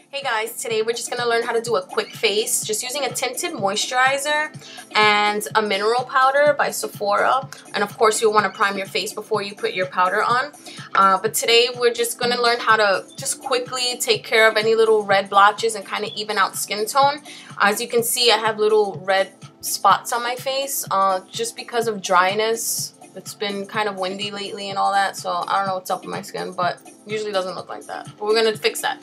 Hey guys, today we're just going to learn how to do a quick face just using a tinted moisturizer and a mineral powder by Sephora. And of course you'll want to prime your face before you put your powder on. But today we're just going to learn how to just quickly take care of any little red blotches and kind of even out skin tone. As you can see, I have little red spots on my face just because of dryness. It's been kind of windy lately and all that, so I don't know what's up with my skin, but usually doesn't look like that. But we're going to fix that.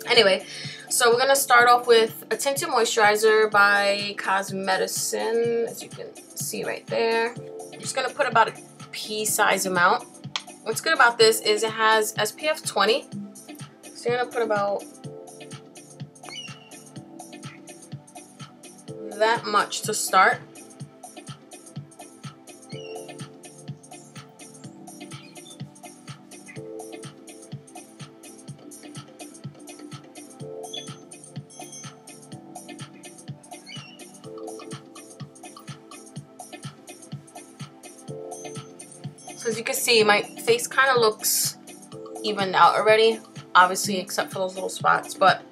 Anyway, so we're going to start off with a tinted moisturizer by Cosmedicine, as you can see right there. I'm just going to put about a pea-size amount. What's good about this is it has SPF 20. So you're going to put about that much to start. So as you can see, my face kind of looks evened out already, obviously except for those little spots, but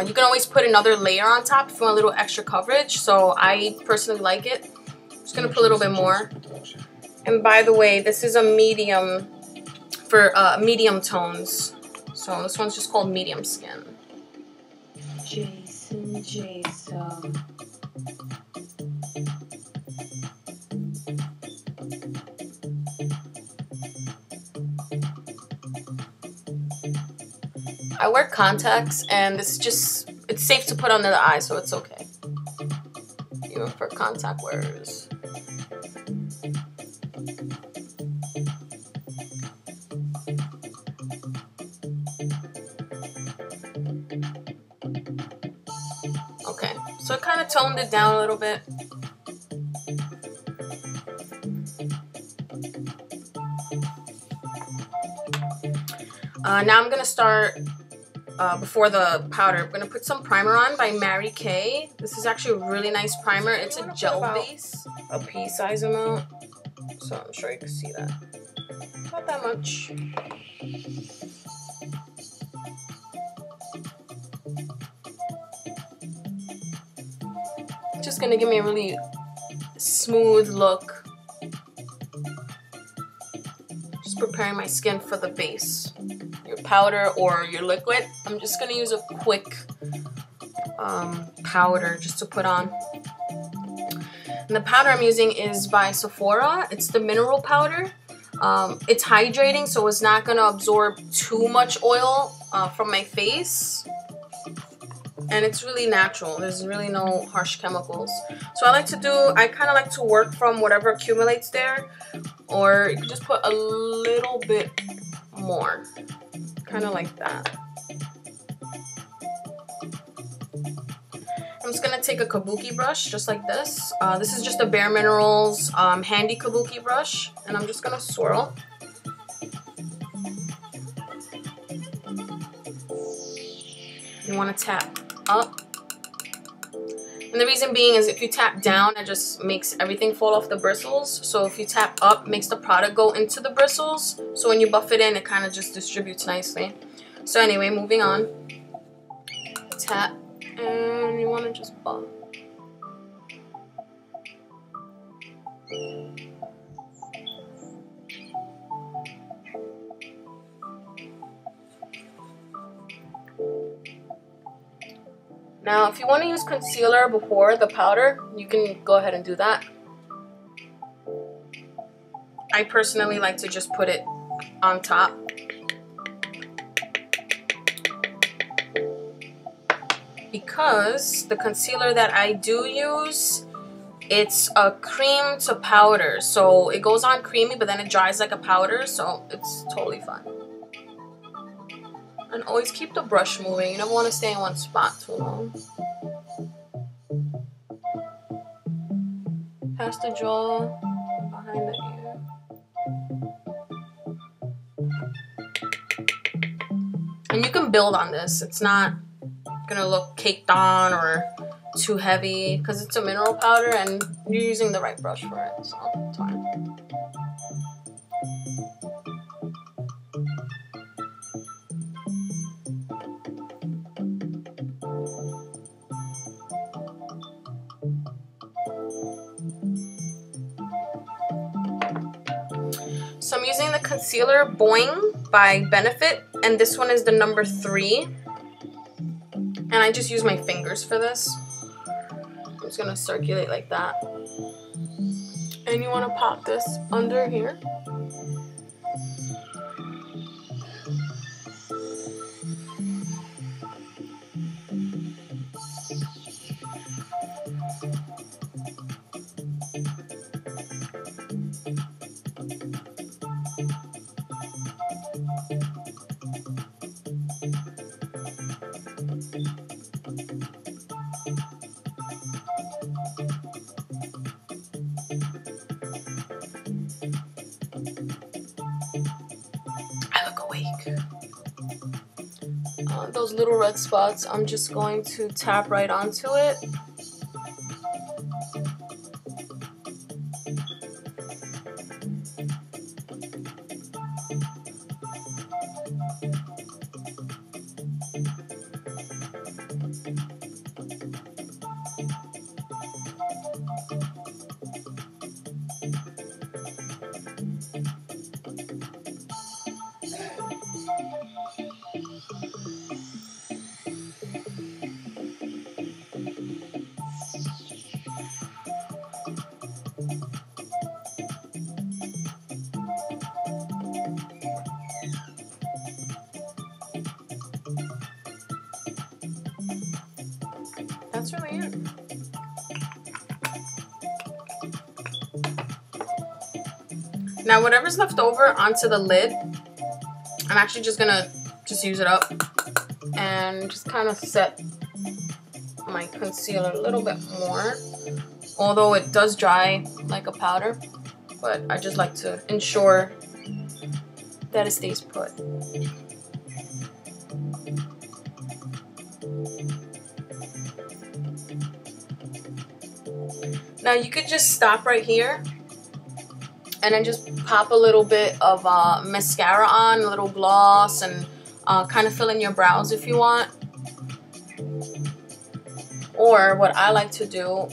you can always put another layer on top if you want a little extra coverage, so I personally like it. I'm just going to put a little bit more. And by the way, this is a medium for medium tones, so this one's just called medium skin. Jason. I wear contacts, and this is just, it's safe to put under the eye, so it's okay. Even for contact wearers. Okay, so I kind of toned it down a little bit. Now I'm going to start, before the powder, I'm going to put some primer on by Mary Kay. This is actually a really nice primer. It's a gel base, a pea-size amount. So I'm sure you can see that. Not that much. Just going to give me a really smooth look. Just preparing my skin for the base. Your powder or your liquid. I'm just going to use a quick powder just to put on. And the powder I'm using is by Sephora. It's the mineral powder. It's hydrating, so it's not going to absorb too much oil from my face. And it's really natural. There's really no harsh chemicals. So I kind of like to work from whatever accumulates there. Or you can just put a little bit more. Kind of like that. I'm just going to take a kabuki brush just like this. This is just a Bare Minerals handy kabuki brush. And I'm just going to swirl. You want to tap up. And the reason being is if you tap down, it just makes everything fall off the bristles. So if you tap up, it makes the product go into the bristles. So when you buff it in, it kind of just distributes nicely. So anyway, moving on. Tap. And you want to just buff. Now, if you want to use concealer before the powder, you can go ahead and do that. I personally like to just put it on top. Because the concealer that I do use, it's a cream to powder. So it goes on creamy, but then it dries like a powder. So it's totally fine. And always keep the brush moving. You never want to stay in one spot too long. Past the jaw, behind the ear. And you can build on this. It's not gonna look caked on or too heavy because it's a mineral powder and you're using the right brush for it, so it's fine. So I'm using the concealer Boing by Benefit, and this one is the number 3. And I just use my fingers for this. I'm just gonna circulate like that. And you wanna pop this under here. I look awake. Those little red spots, I'm just going to tap right onto it. That's really it. Now whatever's left over onto the lid, I'm actually just gonna use it up and just kind of set my concealer a little bit more. Although it does dry like a powder, but I just like to ensure that it stays put. Now you could just stop right here and then just pop a little bit of mascara on, a little gloss, and kind of fill in your brows if you want. Or what I like to do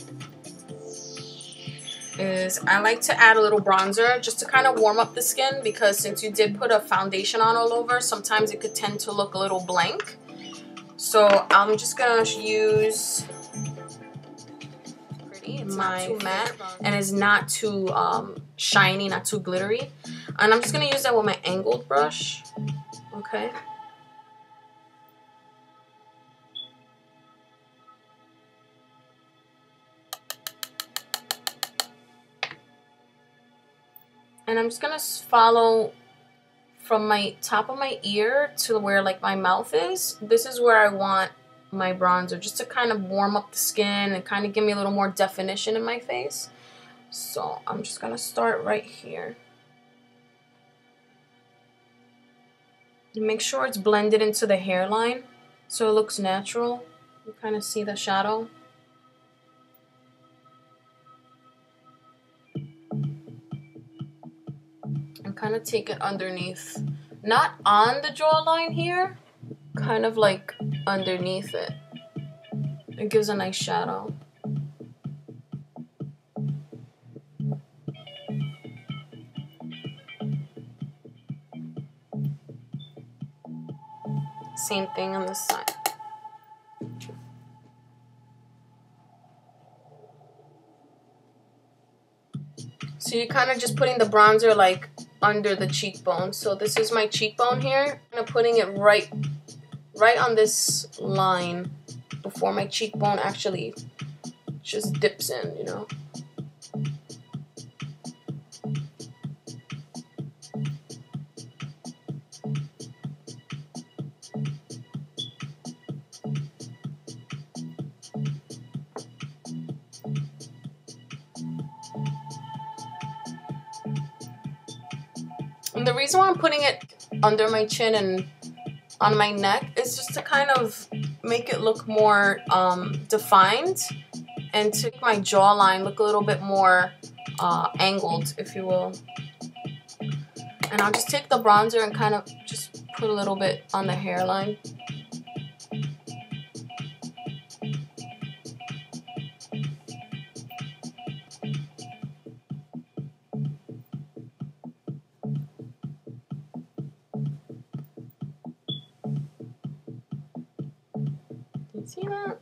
is I like to add a little bronzer just to kind of warm up the skin, because since you did put a foundation on all over, sometimes it could tend to look a little blank. So I'm just gonna use my matte, and it's not too shiny, not too glittery. And I'm just gonna use that with my angled brush. Okay. And I'm just gonna follow from my top of my ear to where like my mouth is. This is where I want my bronzer, just to kind of warm up the skin and kind of give me a little more definition in my face. So I'm just gonna start right here. Make sure it's blended into the hairline so it looks natural. You kind of see the shadow. And kind of take it underneath. Not on the jawline here, kind of like underneath it. It gives a nice shadow. Same thing on this side. So you're kind of just putting the bronzer like under the cheekbone. So this is my cheekbone here. I'm putting it right on this line before my cheekbone actually just dips in, you know. And the reason why I'm putting it under my chin and on my neck is just to kind of make it look more defined, and to make my jawline look a little bit more angled, if you will. And I'll just take the bronzer and kind of just put a little bit on the hairline. See that?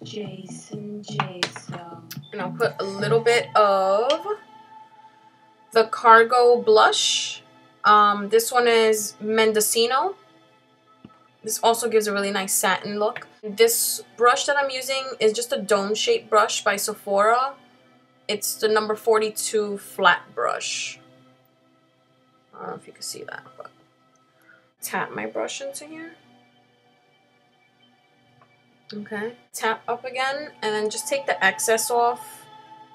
Jason. And I'll put a little bit of the Cargo Blush. This one is Mendocino. This also gives a really nice satin look. This brush that I'm using is just a dome-shaped brush by Sephora. It's the number 42 flat brush. I don't know if you can see that, but tap my brush into here. Okay, tap up again, and then just take the excess off.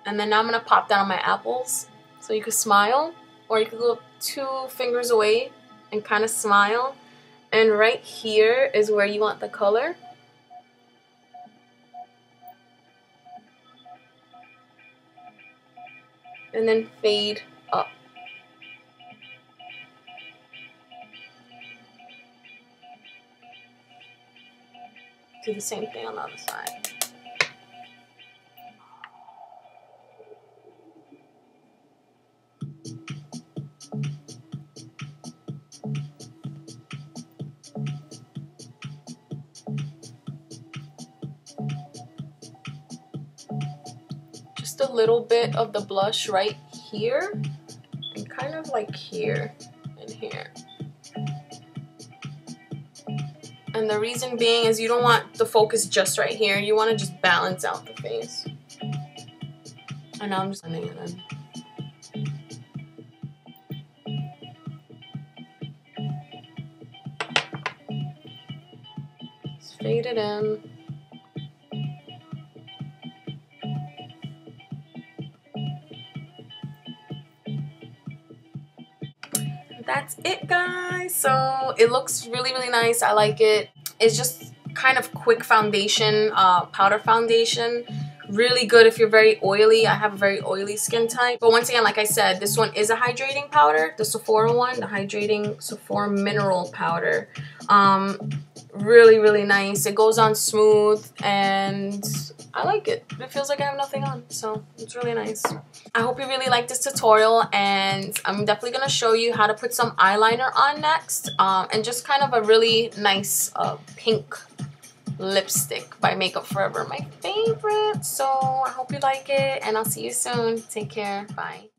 And then now I'm gonna pop that on my apples, so you can smile, or you could go 2 fingers away and kind of smile. And right here is where you want the color. And then fade up. Do the same thing on the other side. Just a little bit of the blush right here, and kind of like here and here. And the reason being is you don't want the focus just right here. You want to just balance out the face. And now I'm just blending it in. Just fade it in. That's it, guys. So it looks really, really nice. I like it. It's just kind of quick foundation, powder foundation. Really good if you're very oily. I have a very oily skin type. But once again, like I said, this one is a hydrating powder. The Sephora one, the hydrating Sephora mineral powder. Really, really nice. It goes on smooth and I like it. It feels like I have nothing on, so it's really nice. I hope you really like this tutorial, and I'm definitely going to show you how to put some eyeliner on next, and just kind of a really nice pink lipstick by Makeup Forever, my favorite. So I hope you like it, and I'll see you soon. Take care. Bye.